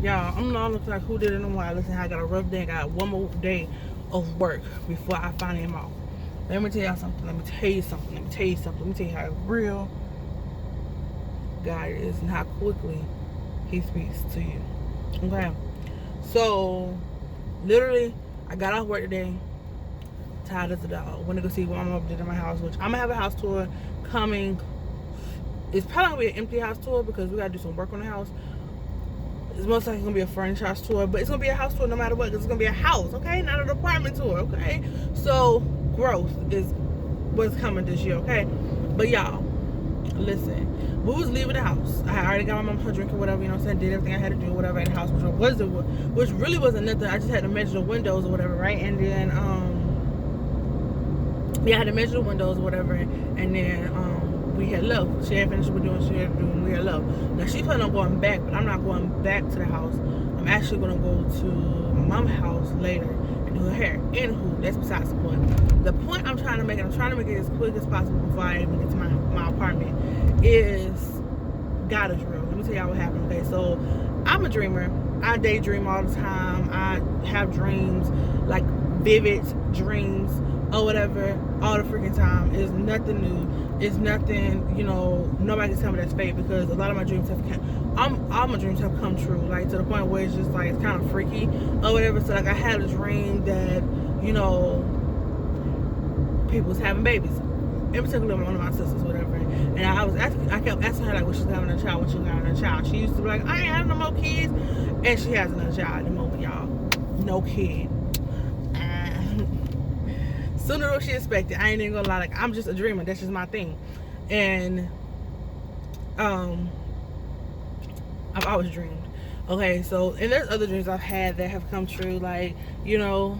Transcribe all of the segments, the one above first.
Y'all, I'm not looking like who did it and why. Listen, I got a rough day. I got one more day of work before I finally am off. Let me tell y'all something. Let me tell you something. Let me tell you something. Let me tell you how real God is and how quickly He speaks to you. Okay. So, literally, I got off work today. Tired as a dog. Went to go see what my mom did in my house, which I'm gonna have a house tour coming. It's probably gonna be an empty house tour because we gotta do some work on the house. It's most likely gonna be a furnished house tour, but it's gonna be a house tour no matter what, because it's gonna be a house, okay? Not an apartment tour, okay? So growth is what's coming this year, okay? But y'all, listen, we was leaving the house. I already got my mom her drink or whatever, you know what I'm saying? Did everything I had to do, whatever in the house, which really wasn't nothing. I just had to measure the windows or whatever, right? And then yeah, I had to measure the windows or whatever, and then we had left. She had finished what doing, she had to do, and we had left. Now she planning on going back, but I'm not going back to the house. I'm actually gonna go to my mom's house later and do her hair. Anywho, that's besides the point. The point I'm trying to make, and I'm trying to make it as quick as possible before I even get to my apartment, is God is real. Let me tell y'all what happened. Okay, so I'm a dreamer. I daydream all the time. I have dreams, like vivid dreams or whatever, all the freaking time. It's nothing new. It's nothing, you know, nobody can tell me that's fake, because a lot of my dreams have all my dreams have come true, like to the point where it's just like it's kind of freaky or whatever. So like I had a dream that, you know, people was having babies. In particular, one of my sisters, whatever. And I kept asking her like, when she's having a child, when she's having a child. She used to be like, I ain't having no more kids, and she has another child at the moment, y'all. No kid. Sooner than she expected. I ain't even gonna lie. Like, I'm just a dreamer. That's just my thing. And I've always dreamed. Okay, so, and there's other dreams I've had that have come true. Like, you know,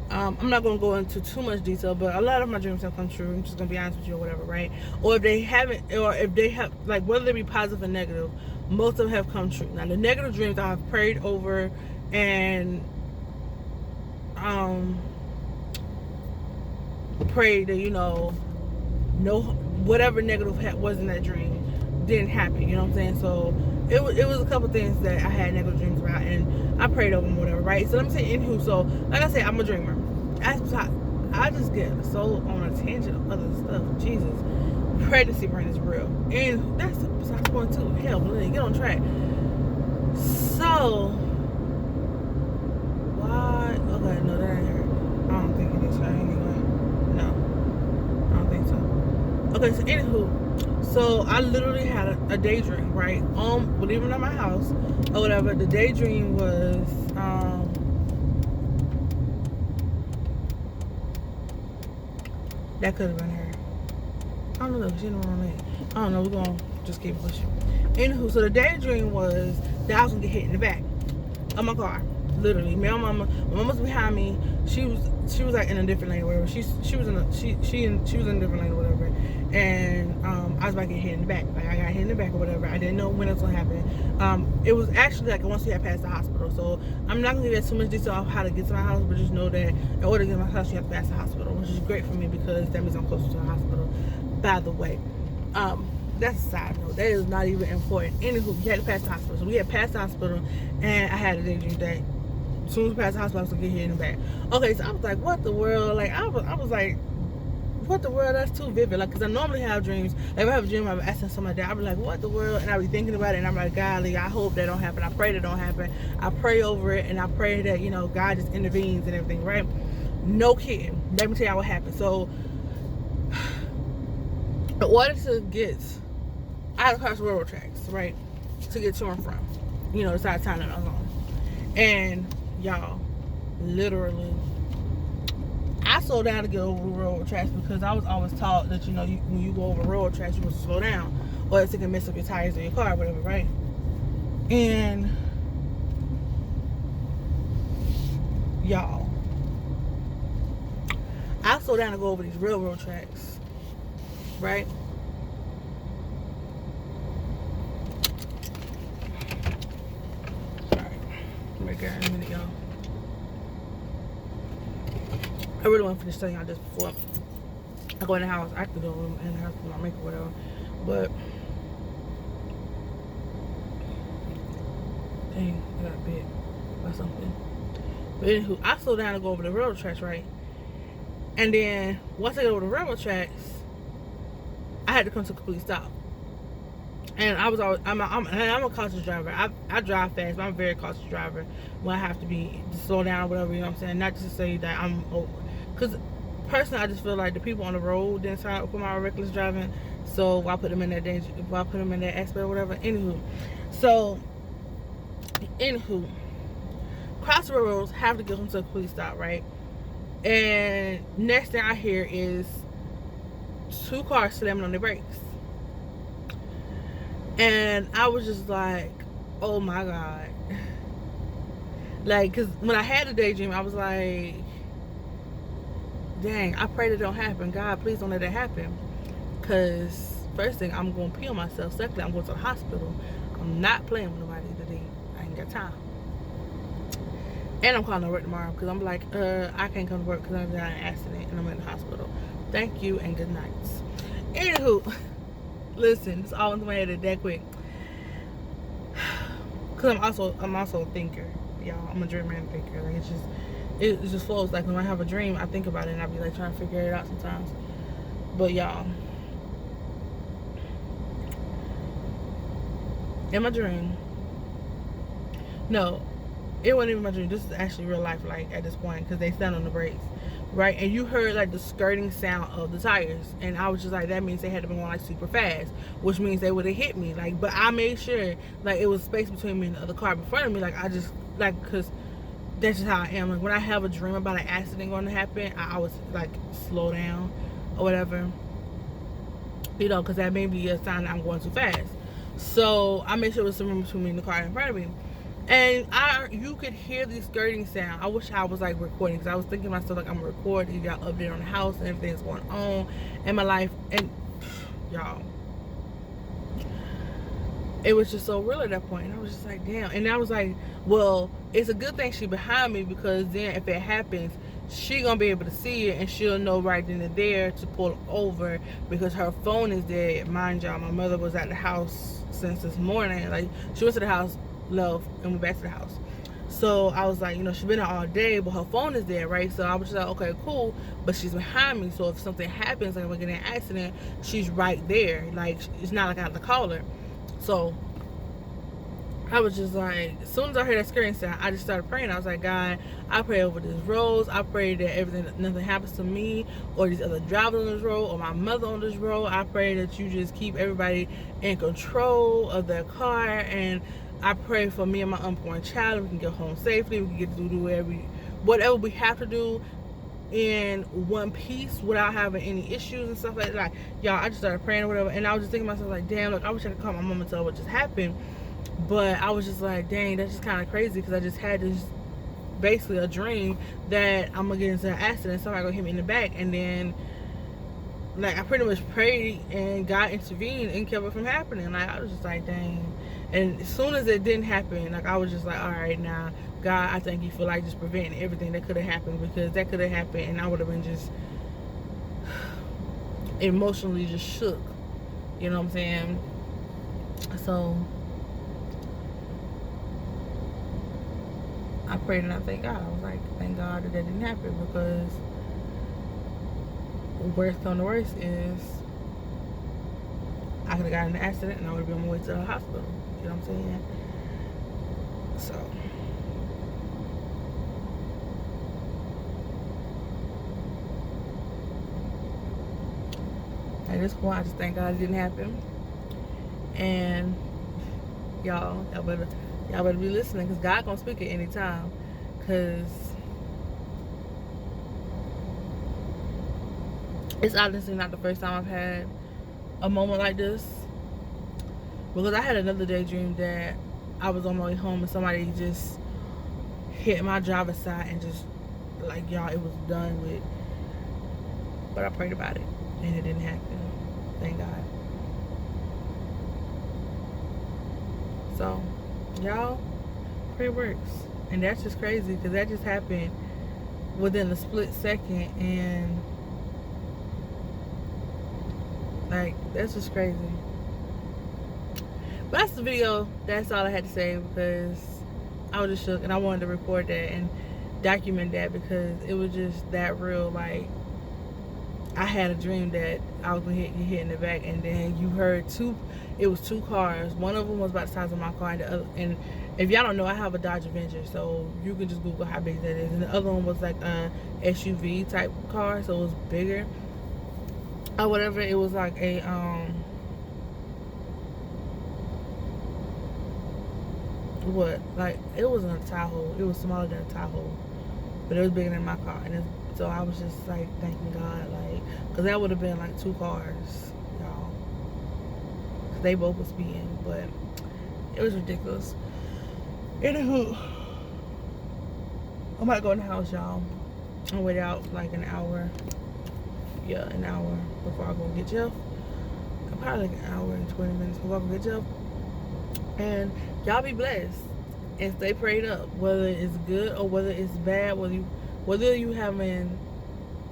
I'm not gonna go into too much detail, but a lot of my dreams have come true. I'm just gonna be honest with you or whatever, right? Or if they haven't, or if they have, like, whether they be positive or negative, most of them have come true. Now, the negative dreams I have prayed over, and prayed that, you know, no, whatever negative was in that dream didn't happen. You know what I'm saying? So it was a couple things that I had negative dreams about, and I prayed over them, whatever, right? So let me say, anywho, so like I said, I'm a dreamer. I just get so on a tangent of other stuff. Jesus, pregnancy brain is real, and that's besides the point too. Hell, get on track. So what? Okay, no, that ain't her. I don't think it is her anyway. No, I don't think so. Okay, so anywho, so I literally had a daydream, right? Believe it or not, my house or whatever. The daydream was that could have been her. I don't know. She didn't want me. I don't know. We're gonna just keep pushing. Anywho, so the daydream was that I was gonna get hit in the back of my car. Literally, my mama's behind me. She was like in a different lane or whatever. She was in a different lane or whatever. And I was about to get hit in the back. Like, I got hit in the back or whatever. I didn't know when it was gonna happen. It was actually like once we had passed the hospital. So I'm not gonna give too much detail of how to get to my house, but just know that in order to get to my house, you have to pass the hospital, which is great for me because that means I'm closer to the hospital. By the way, that's a side note. That is not even important. Anywho, you had to pass the hospital. So we had passed the hospital, and I had a daydream that as soon as we passed the hospital, I was gonna get hit in the back. Okay, so I was like, what the world? Like, I was like, what the world? That's too vivid. Like, because I normally have dreams. Like, if I have a dream, I'm asking somebody that, I'll be like, what the world? And I'll be thinking about it, and I'm like, golly, I hope that don't happen. I pray that don't happen. I pray over it, and I pray that, you know, God just intervenes and everything, right? No kidding. Let me tell y'all what happened. So, in order to get, I had to cross railroad tracks, right, to get to and from, you know, the side of town that I was on. And y'all, literally, I slowed down to get over the railroad tracks because I was always taught that, you know, when you go over railroad tracks, you must slow down, or else it can mess up your tires or your car or whatever, right? And y'all, I slowed down to go over these railroad tracks, right? Make it in a minute, y'all. I really want to finish telling y'all this before I go in the house. I could go in the house with my makeup or whatever. But Dang, I got bit by something. But anywho, I slowed down to go over the railroad tracks, right? And then once I got over the railroad tracks, I had to come to a complete stop. And I was always, I'm a cautious driver. I drive fast, but I'm a very cautious driver when I have to be to slow down or whatever, you know what I'm saying? Not just to say that I'm, because personally, I just feel like the people on the road didn't sign up for my reckless driving, so why put them in that danger, why put them in that aspect or whatever. Anywho, cross the roads, have to get them to a complete stop, right? And next thing I hear is 2 cars slamming on their brakes. And I was just like, oh my God. Like, because when I had a daydream, I was like, dang, I pray that don't happen. God, please don't let that happen. Because first thing, I'm going to pee on myself. Secondly, I'm going to the hospital. I'm not playing with nobody today. I ain't got time. And I'm calling to work tomorrow because I'm like, I can't come to work because I got an accident and I'm in the hospital. Thank you and good nights. Anywho, listen, it's all in my head that quick. Because I'm also a thinker, y'all. I'm a dreamer and thinker. Like it just flows. Like when I have a dream, I think about it and I be like trying to figure it out sometimes. But y'all, in my dream, no, it wasn't even my dream. This is actually real life, like at this point, because they stand on the brakes, right? And you heard like the skirting sound of the tires, and I was just like, that means they had to be going like super fast, which means they would have hit me. Like, but I made sure like it was space between me and the other car in front of me. Like I just like, because that's just how I am. Like when I have a dream about an accident going to happen, I always like slow down or whatever, you know, because that may be a sign that I'm going too fast. So I made sure it was some room between me and the car in front of me. And you could hear the skirting sound. I wish I was like recording, because I was thinking to myself like I'm recording, y'all update on the house and everything that's going on in my life. And y'all, it was just so real at that point. And I was just like, damn. And I was like, well, it's a good thing she behind me, because then if it happens, she gonna be able to see it and she'll know right then and there to pull over, because her phone is dead. Mind y'all, my mother was at the house since this morning. Like she went to the house, left, and went back to the house. So I was like, you know, she's been there all day, but her phone is there, right? So I was just like, okay, cool, but she's behind me, so if something happens, like if I get in an accident, she's right there. Like it's not like I have to call her. So I was just like, as soon as I heard that screaming sound, I just started praying. I was like, God, I pray over this road. I pray that nothing happens to me or these other drivers on this road or my mother on this road. I pray that you just keep everybody in control of their car. And I pray for me and my unborn child. We can get home safely. We can get to do whatever we have to do in one piece without having any issues and stuff like that. Like, y'all, I just started praying or whatever. And I was just thinking to myself, like, damn, look, I wish I could call my mom and tell her what just happened. But I was just like, dang, that's just kind of crazy, because I just had this, basically a dream that I'm going to get into an accident, somebody going to hit me in the back. And then, like, I pretty much prayed and God intervened and kept it from happening. Like, I was just like, dang. And as soon as it didn't happen, like, I was just like, all right, now, God, I thank you for, like, just preventing everything that could have happened, because that could have happened and I would have been just emotionally just shook. You know what I'm saying? So I prayed and I thank God. I was like, thank God that didn't happen, because worst come to worst is I could have gotten in an accident and I would have been on my way to the hospital. You know what I'm saying? So at this point, I just thank God it didn't happen. And y'all better be listening, because God gonna speak at any time. Because it's honestly not the first time I've had a moment like this, because I had another daydream that I was on my way home and somebody just hit my driver's side and just, like, y'all, it was done with. But I prayed about it and it didn't happen. Thank God. So y'all, prayer works. And that's just crazy, because that just happened within a split second. And like, that's just crazy. But that's the video. That's all I had to say, because I was just shook, and I wanted to record that and document that because it was just that real. Like, I had a dream that I was gonna get hit in the back, and then you heard it was two cars. One of them was about the size of my car, and the other, and if y'all don't know, I have a Dodge Avenger, so you can just Google how big that is. And the other one was like a SUV type car, so it was bigger or whatever. It was like a it wasn't a Tahoe. It was smaller than a Tahoe, but it was bigger than my car. And so I was just like thanking God, like, because that would have been like two cars, y'all. They both was speeding, but it was ridiculous. Anywho, I might go in the house, y'all. I'll wait out like an hour. Yeah, an hour before I go get Jeff. Probably like an hour and 20 minutes before I go get Jeff. And y'all be blessed and stay prayed up, whether it's good or whether it's bad, whether you having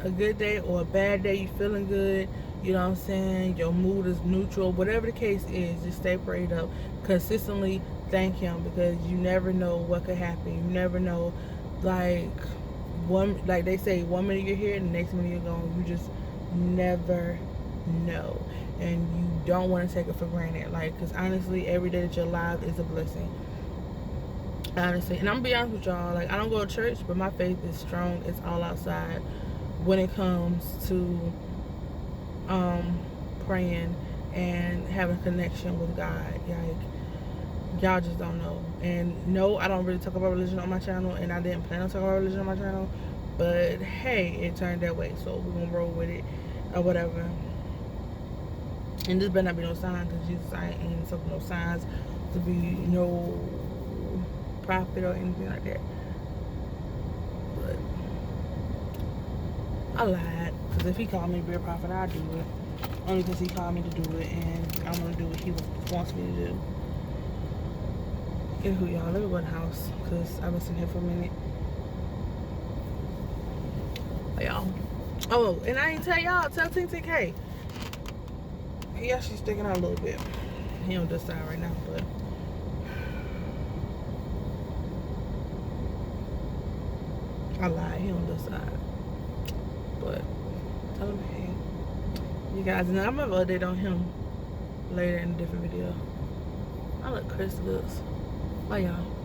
a good day or a bad day, you feeling good, you know what I'm saying, your mood is neutral, whatever the case is, just stay prayed up. Consistently thank him, because you never know what could happen. You never know, like they say, 1 minute you're here and the next minute you're gone. You just never know, and you don't want to take it for granted, like, because honestly, every day that you're alive is a blessing, honestly. And I'm gonna be honest with y'all, like, I don't go to church, but my faith is strong. It's all outside when it comes to praying and having a connection with God. Like, y'all just don't know. And no, I don't really talk about religion on my channel, and I didn't plan on talking about religion on my channel, but hey, it turned that way, so we're gonna roll with it or whatever. And this better not be no sign, because Jesus ain't something no signs to be no prophet or anything like that. But I lied, because if he called me to be a prophet, I'd do it. Only because he called me to do it, and I'm going to do what he wants me to do. Anywho, y'all, let me go in the house, because I've been sitting here for a minute. Y'all. Oh, and I ain't tell y'all, tell TTK. He actually sticking out a little bit. He on this side right now, but I lied, he on this side. But tell him, hey, you guys, and I'm gonna have an update on him later in a different video. I look Chris looks. Bye, y'all.